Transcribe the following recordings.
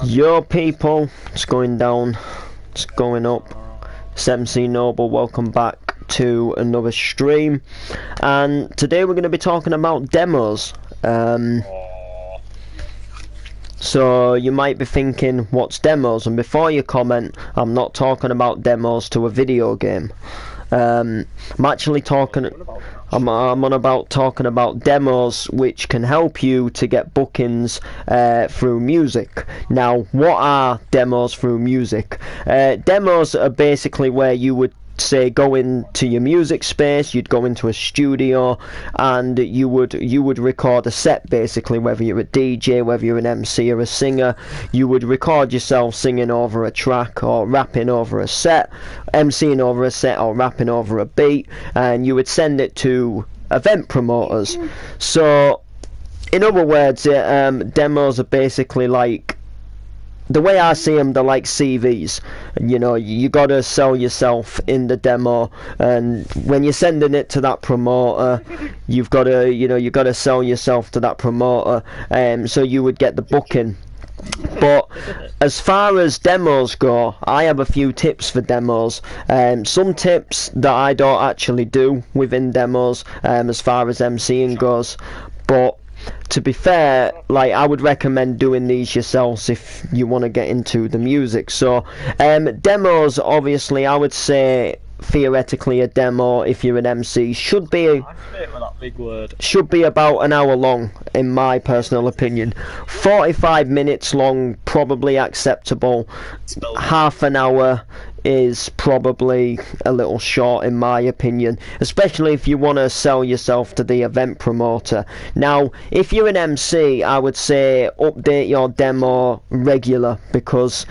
Yo people, it's going down, it's going up. It's MC Noble, welcome back to another stream. And today we're going to be talking about demos. So you might be thinking, what's demos? And before you comment, I'm not talking about demos to a video game. I'm actually talking. I'm on about talking about demos which can help you to get bookings through music. Now, what are demos through music? Demos are basically where you would say go into your music space, you'd go into a studio and you would record a set, basically, whether you're a DJ, whether you're an MC or a singer. You would record yourself singing over a track or rapping over a set, MCing over a set or rapping over a beat, and you would send it to event promoters. So in other words, demos are basically like, the way I see them, they're like CVs. You know, you gotta sell yourself in the demo, and when you're sending it to that promoter, you've gotta sell yourself to that promoter, so you would get the booking. But as far as demos go, I have a few tips for demos. Some tips that I don't actually do within demos, as far as MCing goes. But to be fair, like, I would recommend doing these yourselves if you want to get into the music. So demos, obviously, I would say theoretically a demo, if you're an MC, should be about an hour long, in my personal opinion. 45 minutes long, probably acceptable. Half an hour is probably a little short, in my opinion, especially if you want to sell yourself to the event promoter. Now, if you're an MC, I would say update your demo regular, because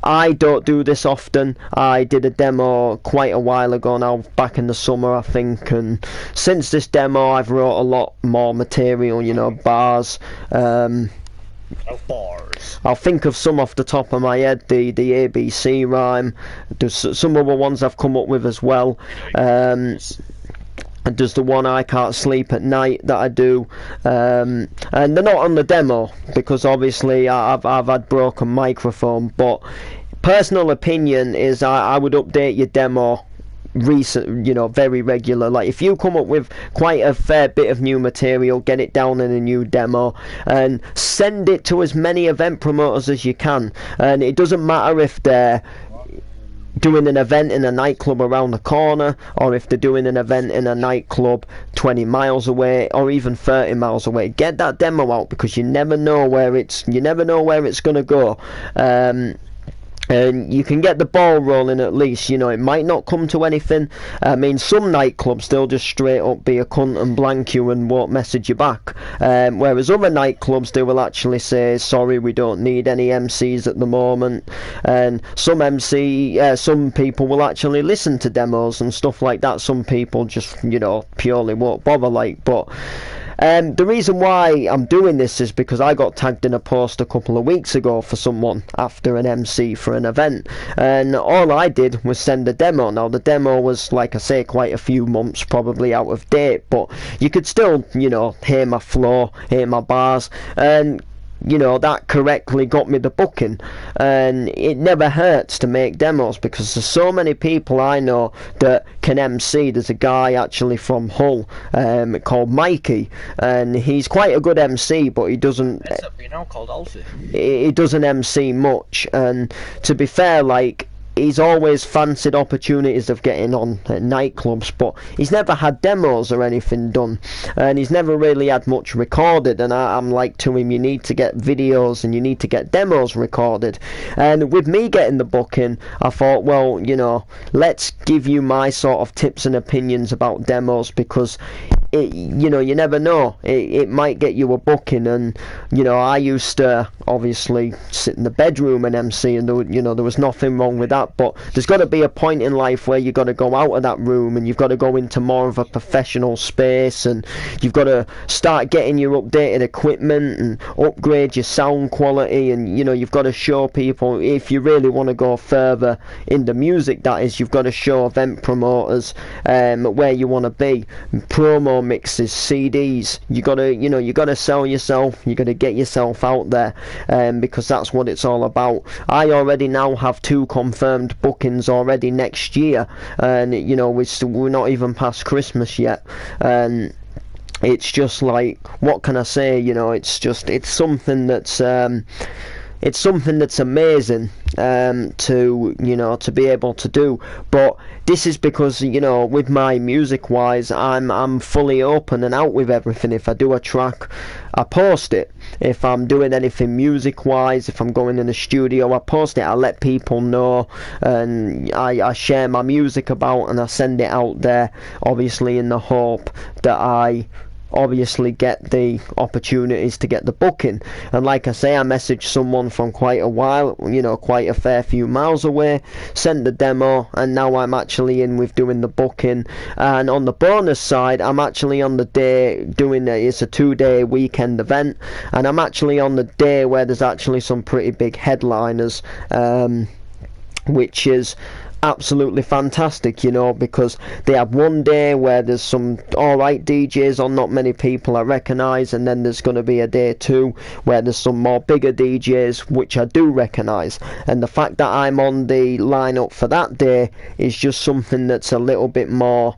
I don't do this often. I did a demo quite a while ago now, back in the summer, I think, and since this demo I've wrote a lot more material, you know, bars. I'll think of some off the top of my head. The ABC rhyme. There's some other ones I've come up with as well. And there's the one I can't sleep at night that I do, and they're not on the demo because obviously I've had broken microphone. But personal opinion is I would update your demo very regular. Like, if you come up with quite a fair bit of new material, get it down in a new demo and send it to as many event promoters as you can. And it doesn't matter if they're doing an event in a nightclub around the corner, or if they're doing an event in a nightclub 20 miles away, or even 30 miles away. Get that demo out, because you never know where it's gonna go. And you can get the ball rolling at least. You know, it might not come to anything. I mean, some nightclubs, they'll just straight up be a cunt and blank you and won't message you back. Whereas other nightclubs, they will actually say, sorry, we don't need any MCs at the moment. And some people will actually listen to demos and stuff like that. Some people just, purely won't bother, like. But the reason why I'm doing this is because I got tagged in a post a couple of weeks ago for someone after an MC for an event, and all I did was send a demo. Now, the demo was, like I say, quite a few months probably out of date, but you could still, hear my flow, hear my bars, and that correctly got me the booking. And it never hurts to make demos, because there's so many people I know that can MC. There's a guy actually from Hull called Mikey, and he's quite a good MC, but he doesn't he doesn't MC much. And to be fair, like, he's always fancied opportunities of getting on at nightclubs, but he's never had demos or anything done, and he's never really had much recorded. And I'm like to him, you need to get videos and you need to get demos recorded. And with me getting the booking, I thought, well, let's give you my sort of tips and opinions about demos, because you never know, it might get you a booking. And I used to obviously sit in the bedroom and MC, and there was nothing wrong with that, but there's got to be a point in life where you've got to go out of that room and you've got to go into more of a professional space, and you've got to start getting your updated equipment and upgrade your sound quality, and you've got to show people, if you really want to go further in the music, that is, you've got to show event promoters where you want to be, promo mixes, CDs. You gotta sell yourself. You gotta get yourself out there, because that's what it's all about. I already now have 2 confirmed bookings already next year, and we're not even past Christmas yet, and it's just like, what can I say? It's something that's amazing, to be able to do. But this is because, with my music wise, I'm fully open and out with everything. If I do a track, I post it. If I'm doing anything music wise, if I'm going in the studio, I post it. I let people know, and I share my music about, and I send it out there, obviously in the hope that I obviously get the opportunities to get the booking. And like I say, I messaged someone from quite a while, quite a fair few miles away, sent the demo, and now I'm actually in with doing the booking. And on the bonus side, I'm actually on the day doing it's a 2-day weekend event, and I'm actually on the day where there's actually some pretty big headliners, which is absolutely fantastic, because they have one day where there's some alright DJs on, not many people I recognise, and then there's going to be a day 2 where there's some more bigger DJs which I do recognise. And the fact that I'm on the lineup for that day is just something that's a little bit more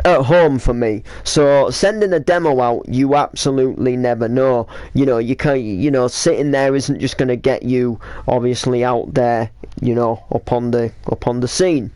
at home for me. So sending a demo out, you absolutely never know. You can't, sitting there isn't just going to get you obviously out there, up on the scene.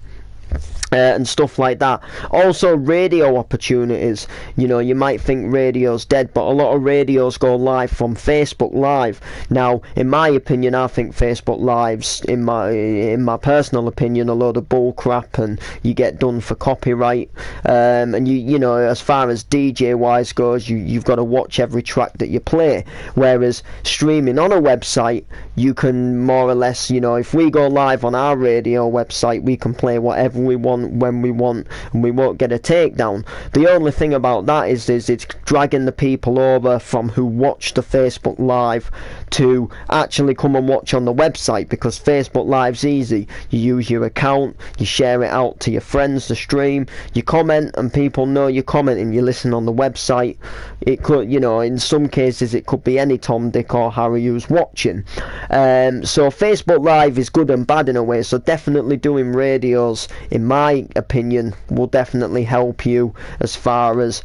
And stuff like that. Also, radio opportunities. You might think radio's dead, but a lot of radios go live from Facebook Live. Now, in my opinion, I think Facebook Live's, in my personal opinion, a load of bull crap, and you get done for copyright. And as far as DJ wise goes, you've got to watch every track that you play. Whereas streaming on a website, you can more or less, if we go live on our radio website, we can play whatever we want when we want, and we won't get a takedown. The only thing about that is it's dragging the people over from who watch the Facebook Live to actually come and watch on the website, because Facebook Live's easy. You use your account, you share it out to your friends, the stream, you comment, and people know you're commenting. You listen on the website. It could, in some cases it could be any Tom, Dick or Harry who's watching. So Facebook Live is good and bad in a way. So definitely doing radios, in my opinion, will definitely help you as far as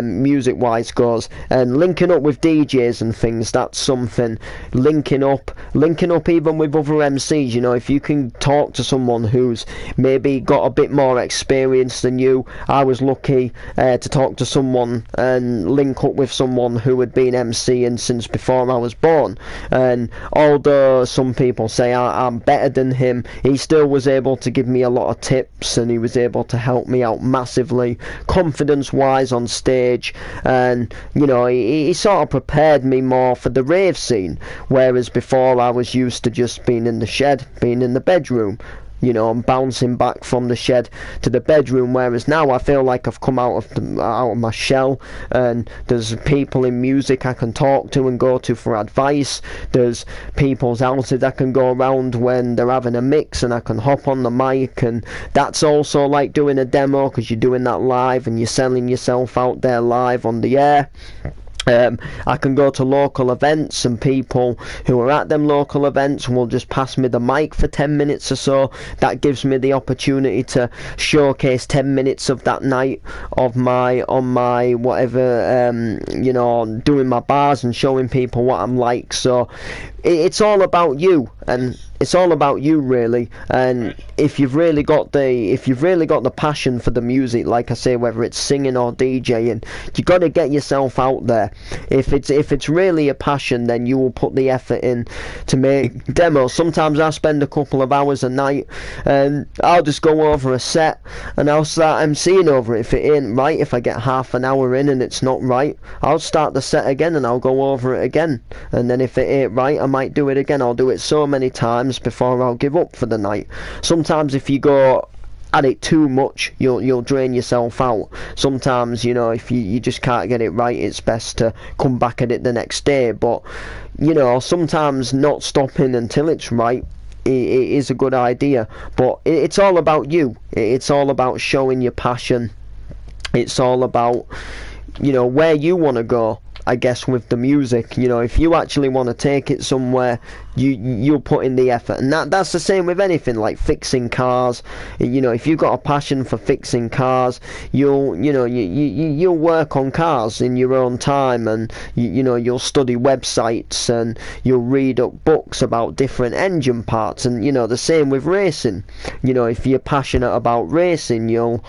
music wise goes. And linking up with DJs and things, that's something. Linking up even with other MCs. If you can talk to someone who's maybe got a bit more experience than you. I was lucky to talk to someone and link up with someone who had been MCing since before I was born, and although some people say I'm better than him, he still was able to give me a lot of tips, and he was able to help me out massively, confidence wise, on stage. And he sort of prepared me more for the rave scene, whereas before I was used to just being in the shed, being in the bedroom, and bouncing back from the shed to the bedroom. Whereas now I feel like I've come out of my shell, and there's people in music I can talk to and go to for advice. There's people's houses I can go around when they're having a mix, and I can hop on the mic, and that's also like doing a demo, because you're doing that live and you're selling yourself out there live on the air. I can go to local events, and people who are at them local events will just pass me the mic for 10 minutes or so. That gives me the opportunity to showcase 10 minutes of that night on my whatever, doing my bars and showing people what I'm like. So it's all about you, and it's all about you really. And if you've really got the passion for the music, like I say, whether it's singing or DJing, you got to get yourself out there. If it's really a passion, then you will put the effort in to make demos. Sometimes I spend a couple of hours a night, and I'll just go over a set and I'll start MCing over it. If it ain't right, if I get half an hour in and it's not right, I'll start the set again and I'll go over it again. And then if it ain't right, I might do it again. I'll do it so many times before I'll give up for the night. Sometimes if you go at it too much, you'll drain yourself out. Sometimes, if you just can't get it right, it's best to come back at it the next day. But sometimes not stopping until it's right, it is a good idea. But it's all about you. It's all about showing your passion It's all about, where you want to go, I guess, with the music. If you actually want to take it somewhere, you'll put in the effort, and that's the same with anything like fixing cars. If you've got a passion for fixing cars, you'll work on cars in your own time, and you'll study websites, and you'll read up books about different engine parts, and the same with racing. If you're passionate about racing, you'll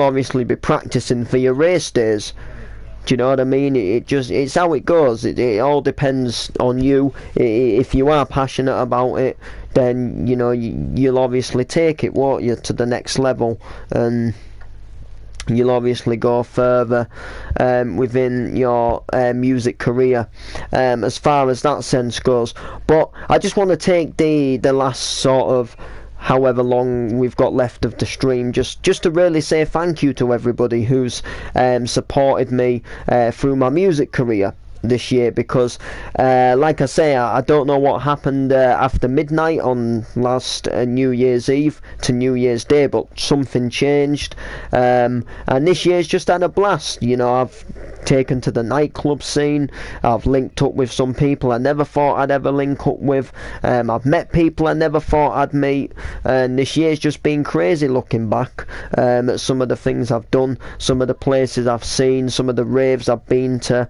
obviously be practicing for your race days. Do you know what I mean? It's how it goes. It all depends on you. If you are passionate about it, then you'll obviously take it, won't you, to the next level, and you'll obviously go further within your music career, as far as that sense goes. But I just want to take the last sort of however long we've got left of the stream, just to really say thank you to everybody who's supported me through my music career this year, because like I say, I don't know what happened after midnight on last New Year's Eve to New Year's Day, but something changed, and this year's just had a blast. I've taken to the nightclub scene. I've linked up with some people I never thought I'd ever link up with. I've met people I never thought I'd meet, and this year's just been crazy looking back at some of the things I've done, some of the places I've seen, some of the raves I've been to.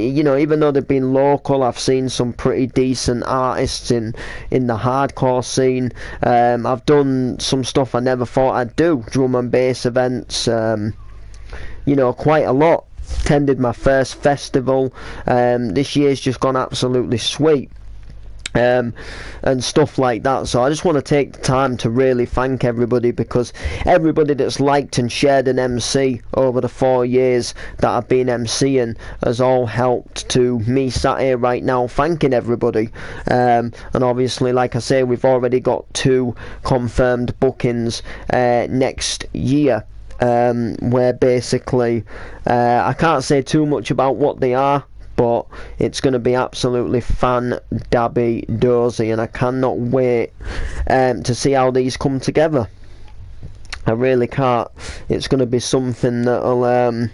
Even though they've been local, I've seen some pretty decent artists in the hardcore scene. I've done some stuff I never thought I'd do, drum and bass events, quite a lot. Attended my first festival. This year's just gone absolutely sweet. And stuff like that. So I just want to take the time to really thank everybody, because everybody that's liked and shared an MC over the 4 years that I've been MCing has all helped to me sat here right now thanking everybody. And obviously, like I say, we've already got 2 confirmed bookings next year, where basically I can't say too much about what they are, but it's going to be absolutely fan-dabby-dozy, and I cannot wait to see how these come together. I really can't. It's going to be something that'll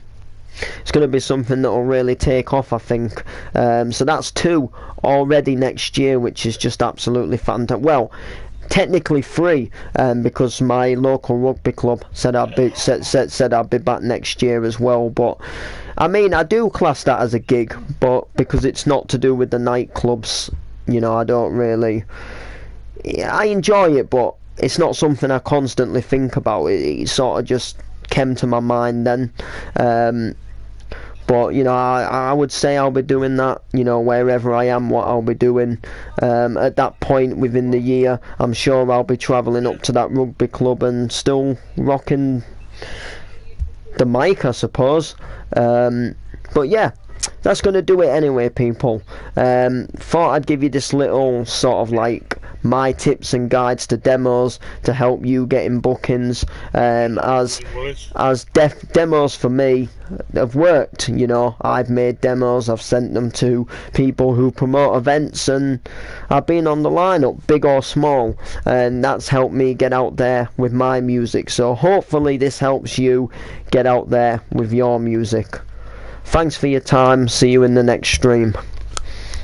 really take off, I think. So that's 2 already next year, which is just absolutely fantastic. Well, technically 3, because my local rugby club said I'd be back next year as well. But I mean, I do class that as a gig, but because it's not to do with the nightclubs, I don't really. I enjoy it, but it's not something I constantly think about. It sort of just came to my mind then. But I would say I'll be doing that, wherever I am, what I'll be doing. At that point within the year, I'm sure I'll be travelling up to that rugby club and still rocking the mic, I suppose. But yeah, that's going to do it anyway, people. Thought I'd give you this little sort of like my tips and guides to demos to help you get in bookings, as demos for me have worked. I've made demos, I've sent them to people who promote events, and I've been on the lineup, big or small, and that's helped me get out there with my music. So hopefully this helps you get out there with your music. Thanks for your time. See you in the next stream.